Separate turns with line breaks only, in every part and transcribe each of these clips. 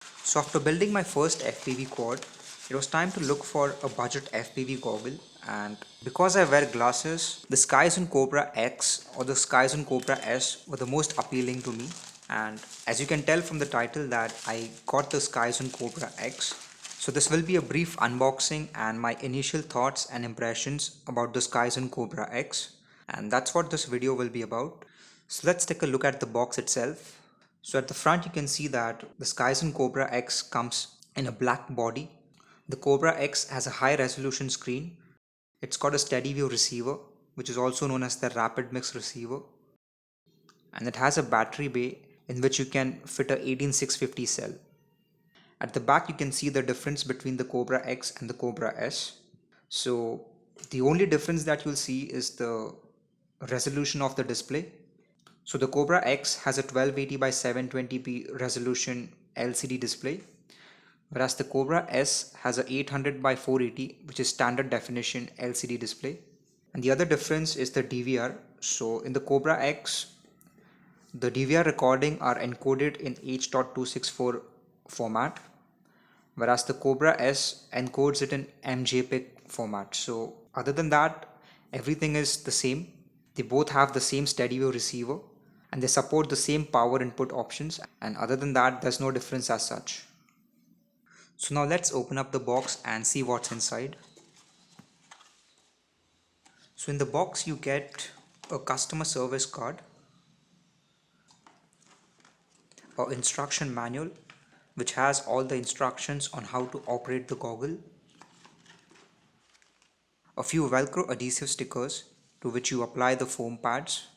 So after building my first FPV quad, it was time to look for a budget FPV goggle, and because I wear glasses, the Skyzone Cobra X or the Skyzone Cobra S were the most appealing to me. And as you can tell from the title that I got the Skyzone Cobra X. So this will be a brief unboxing and my initial thoughts and impressions about the Skyzone Cobra X, and that's what this video will be about. So let's take a look at the box itself. So at the front you can see that the Skyzone Cobra X comes in a black body. The Cobra X has a high resolution screen. It's got a steady view receiver, which is also known as the rapid mix receiver, and it has a battery bay in which you can fit a 18650 cell. At the back you can see the difference between the Cobra X and the Cobra S. So the only difference that you'll see is the resolution of the display. So the Cobra X has a 1280 by 720p resolution LCD display, whereas the Cobra S has a 800 by 480, which is standard definition LCD display. And the other difference is the DVR. So in the Cobra X, the DVR recording are encoded in H.264 format, whereas the Cobra S encodes it in MJPEG format. So other than that, everything is the same. They both have the same steady wave receiver and they support the same power input options, and other than that there's no difference as such. So now let's open up the box and see what's inside. So in the box you get a customer service card, an instruction manual which has all the instructions on how to operate the goggle, a few velcro adhesive stickers to which you apply the foam pads,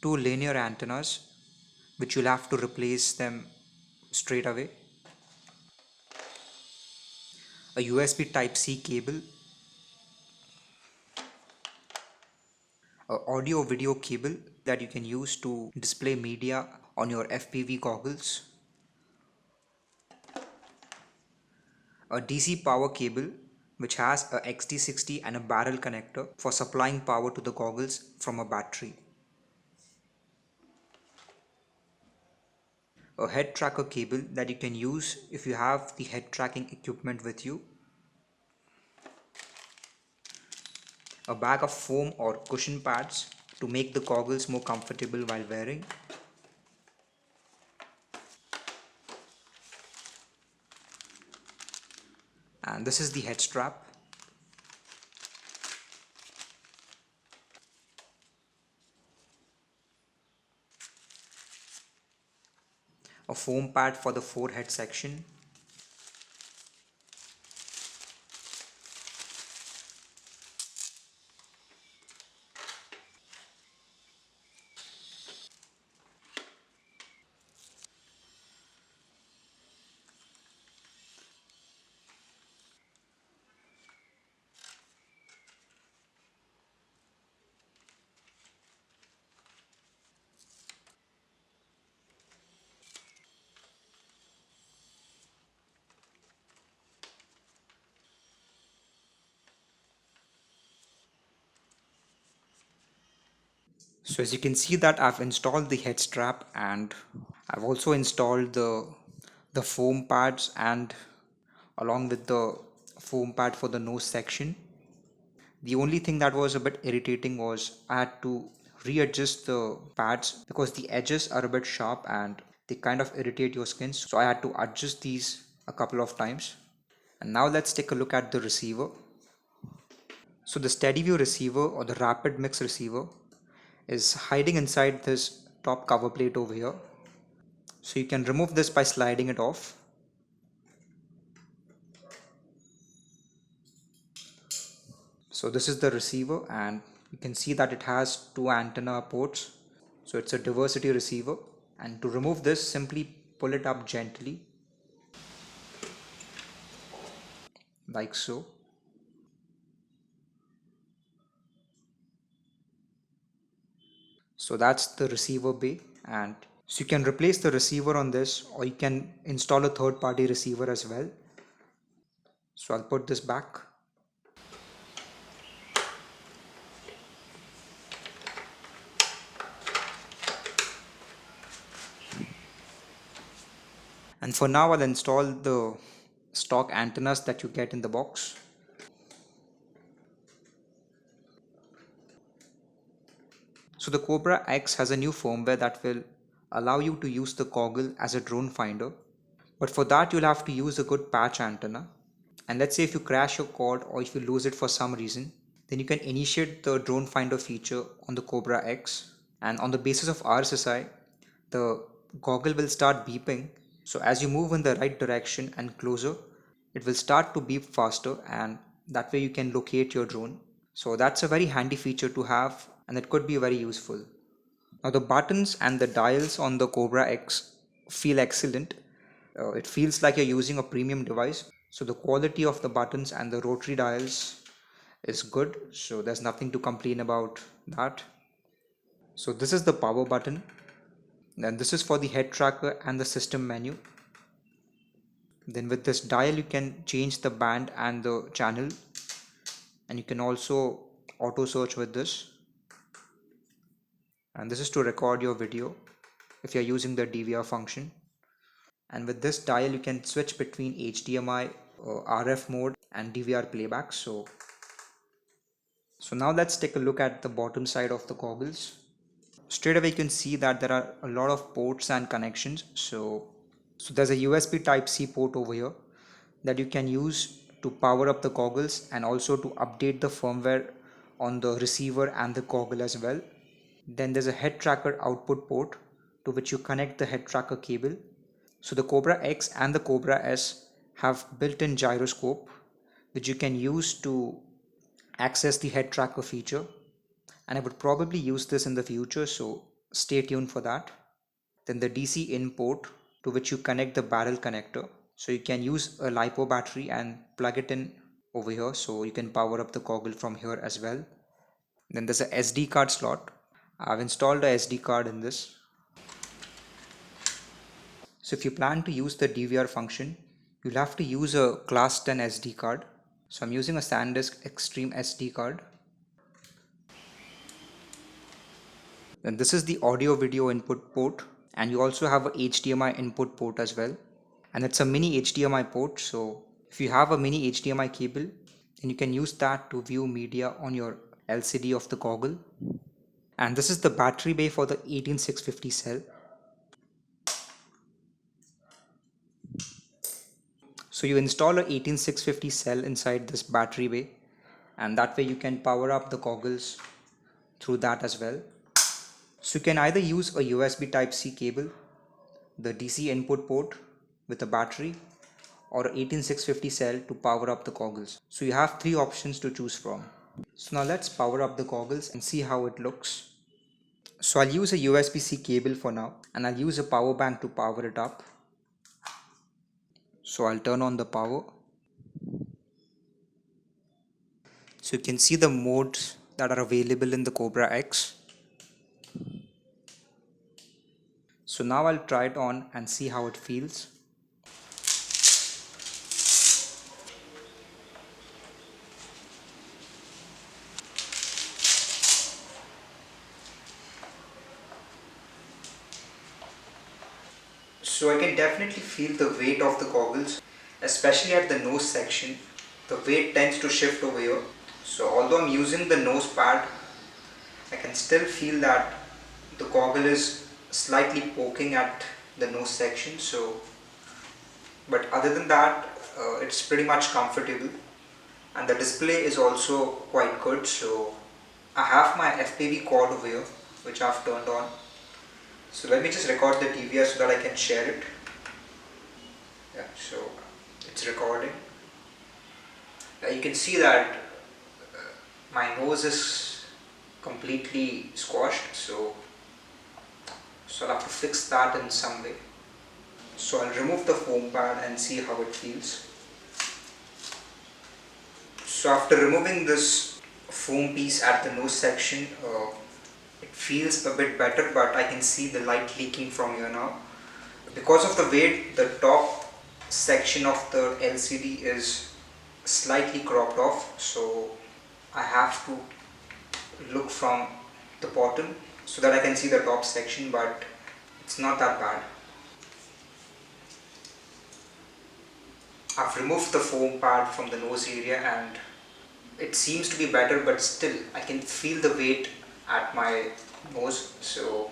two linear antennas which you'll have to replace them straight away, a USB Type-C cable, a audio video cable that you can use to display media on your FPV goggles, a DC power cable which has a XT60 and a barrel connector for supplying power to the goggles from a battery, a head tracker cable that you can use if you have the head tracking equipment with you, a bag of foam or cushion pads to make the goggles more comfortable while wearing, and this is the head strap, a foam pad for the forehead section, So as you can see that I've installed the head strap, and I've also installed the foam pads, and along with the foam pad for the nose section. The only thing that was a bit irritating was I had to readjust the pads because the edges are a bit sharp and they kind of irritate your skin. So I had to adjust these a couple of times. And now let's take a look at the receiver. So the steady view receiver or the rapid mix receiver is hiding inside this top cover plate over here. So you can remove this by sliding it off. So this is the receiver, and you can see that it has two antenna ports. So it's a diversity receiver, and to remove this, simply pull it up gently like so. So that's the receiver bay, and so you can replace the receiver on this, or you can install a third-party receiver as well. So I'll put this back. And for now I'll install the stock antennas that you get in the box. So the Cobra X has a new firmware that will allow you to use the goggle as a drone finder. But for that you'll have to use a good patch antenna. And let's say if you crash your cord or if you lose it for some reason, then you can initiate the drone finder feature on the Cobra X. And on the basis of RSSI, the goggle will start beeping. So as you move in the right direction and closer, it will start to beep faster, and that way you can locate your drone. So that's a very handy feature to have, and it could be very useful. Now the buttons and the dials on the Cobra X feel excellent. It feels like you're using a premium device. So the quality of the buttons and the rotary dials is good. So there's nothing to complain about that. So this is the power button. Then this is for the head tracker and the system menu. Then with this dial you can change the band and the channel. And you can also auto search with this. And this is to record your video if you're using the DVR function. And with this dial you can switch between HDMI, RF mode and DVR playback. So now let's take a look at the bottom side of the goggles. Straight away you can see that there are a lot of ports and connections. So there's a USB Type-C port over here that you can use to power up the goggles and also to update the firmware on the receiver and the goggle as well. Then there's a head tracker output port to which you connect the head tracker cable. So the Cobra X and the Cobra S have built-in gyroscope which you can use to access the head tracker feature, and I would probably use this in the future, so stay tuned for that. Then the DC in port to which you connect the barrel connector, so you can use a LiPo battery and plug it in over here, so you can power up the goggle from here as well. Then there's a SD card slot. I've installed a SD card in this. So if you plan to use the DVR function, you'll have to use a class 10 SD card. So I'm using a SanDisk Extreme SD card. Then this is the audio video input port, and you also have a HDMI input port as well. And it's a mini HDMI port, so if you have a mini HDMI cable, then you can use that to view media on your LCD of the goggle. And this is the battery bay for the 18650 cell. So you install a 18650 cell inside this battery bay, and that way you can power up the goggles through that as well. So you can either use a USB Type-C cable, the DC input port with a battery, or a 18650 cell to power up the goggles. So you have three options to choose from. So now let's power up the goggles and see how it looks. So I'll use a USB-C cable for now, and I'll use a power bank to power it up. So I'll turn on the power. So you can see the modes that are available in the Cobra X. So now I'll try it on and see how it feels. So I can definitely feel the weight of the goggles, especially at the nose section. The weight tends to shift over here. So although I'm using the nose pad, I can still feel that the goggle is slightly poking at the nose section. But other than that, it's pretty much comfortable, and the display is also quite good. So I have my FPV quad over here which I've turned on. So let me just record the DVR so that I can share it. Yeah, so it's recording. You can see that my nose is completely squashed, so I'll have to fix that in some way. So I'll remove the foam pad and see how it feels. So after removing this foam piece at the nose section, it feels a bit better, but I can see the light leaking from here now. Because of the weight, the top section of the LCD is slightly cropped off, so I have to look from the bottom so that I can see the top section, but it's not that bad. I've removed the foam pad from the nose area and it seems to be better, but still I can feel the weight at my nose. So,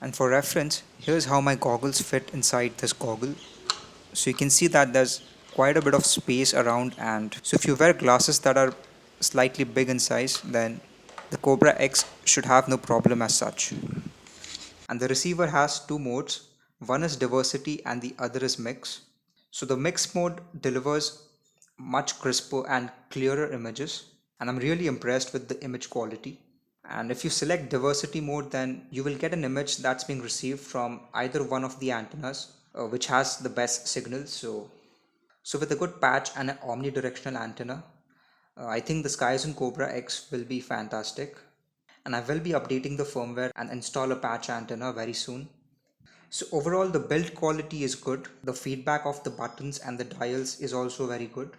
and for reference, here's how my goggles fit inside this goggle. So you can see that there's quite a bit of space around, and so if you wear glasses that are slightly big in size, then the Cobra X should have no problem as such. And the receiver has two modes. One is diversity and the other is mix. So the mix mode delivers much crisper and clearer images, and I'm really impressed with the image quality. And if you select diversity mode, then you will get an image that's being received from either one of the antennas, which has the best signal. So with a good patch and an omnidirectional antenna, I think the Skyzone Cobra X will be fantastic. And I will be updating the firmware and install a patch antenna very soon. So overall the build quality is good. The feedback of the buttons and the dials is also very good.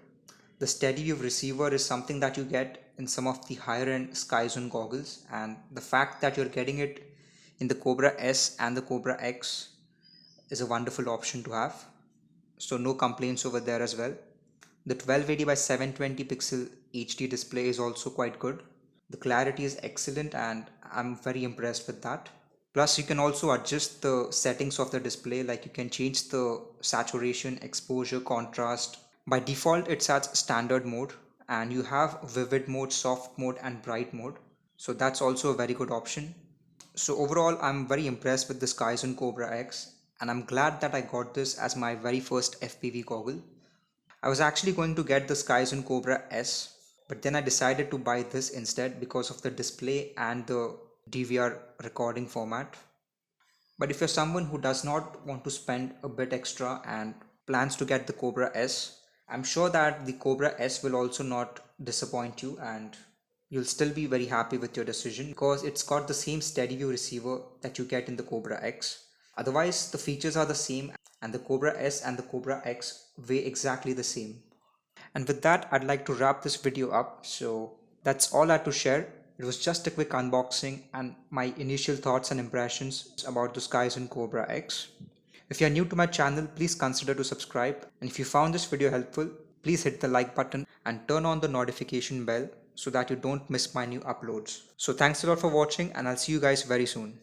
The steady view receiver is something that you get in some of the higher end Skyzone goggles, and the fact that you're getting it in the Cobra S and the Cobra X is a wonderful option to have. So no complaints over there as well. The 1280 by 720 pixel HD display is also quite good. The clarity is excellent and I'm very impressed with that. Plus you can also adjust the settings of the display, like you can change the saturation, exposure, contrast. By default it's at standard mode, and you have vivid mode, soft mode and bright mode. So that's also a very good option. So overall I'm very impressed with the Skyzone Cobra X, and I'm glad that I got this as my very first FPV goggle. I was actually going to get the Skyzone Cobra S, but then I decided to buy this instead because of the display and the DVR recording format. But if you're someone who does not want to spend a bit extra and plans to get the Cobra S, I'm sure that the Cobra S will also not disappoint you, and you'll still be very happy with your decision because it's got the same steady view receiver that you get in the Cobra X. Otherwise, the features are the same, and the Cobra S and the Cobra X weigh exactly the same. And with that, I'd like to wrap this video up. So that's all I had to share. It was just a quick unboxing and my initial thoughts and impressions about the Skyzone Cobra X. If you are new to my channel, please consider to subscribe. And if you found this video helpful, please hit the like button and turn on the notification bell so that you don't miss my new uploads. So thanks a lot for watching, and I'll see you guys very soon.